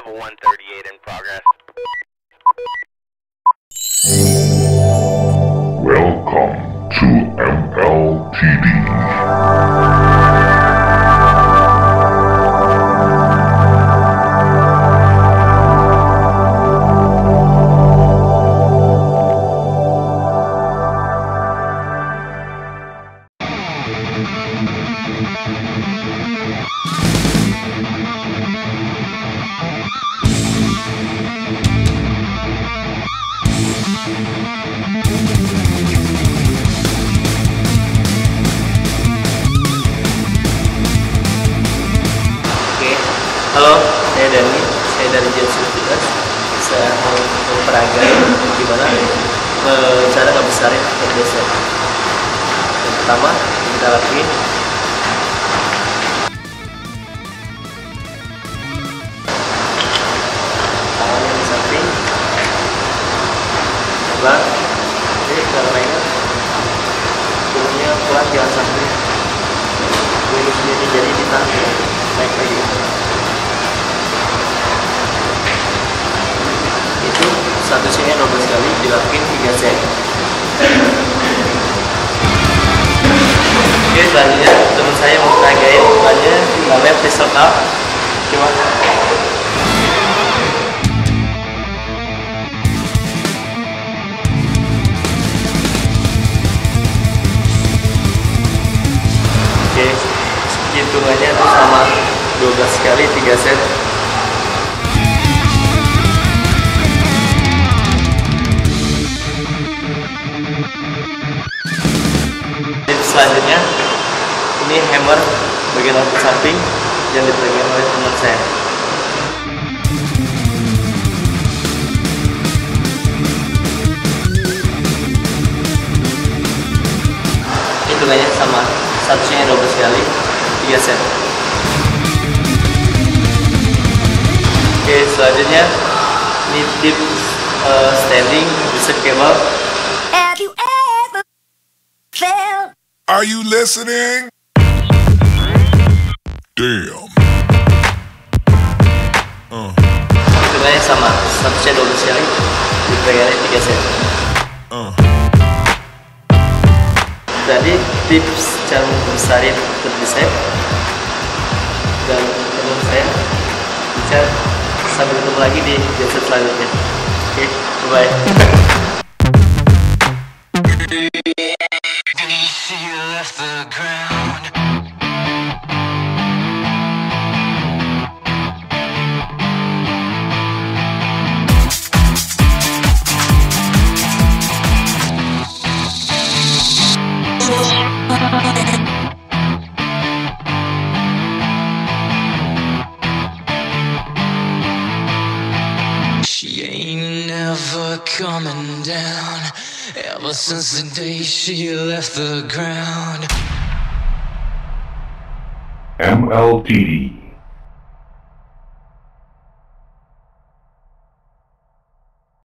138 in progress. Welcome to MLTD. Halo, saya Dani, saya dari Jensi Tugas. Saya mau memperagain gimana cara ngebesarin headset. Yang pertama, kita lakuin tangan yang di samping, pelan. Jadi cara mainnya, turunnya pelan, jangan sampai minusnya ini jadi ditahan, naik lagi. Satu sini 12 kali dilakuin 3 set. Oke, selanjutnya teman saya mau peragain aja namanya pistol up. Coba. Oke, hitungannya tuh sama 12 kali 3 set. Selanjutnya ini hammer bagian otot samping yang dipegang oleh teman saya. Hitungannya sama, satunya 12 kali 3 set. Oke, selanjutnya ini tips standing bisa kebal. Are you listening? Damn. Hitungannya sama, satunya 12 kali dipegangnya 3 set. Tadi tips cara membesarin tricep dan teman saya bisa sampai ketemu lagi di episode selanjutnya. Oke, bye. She ain't never coming down ever since the day she left the ground. MLTD.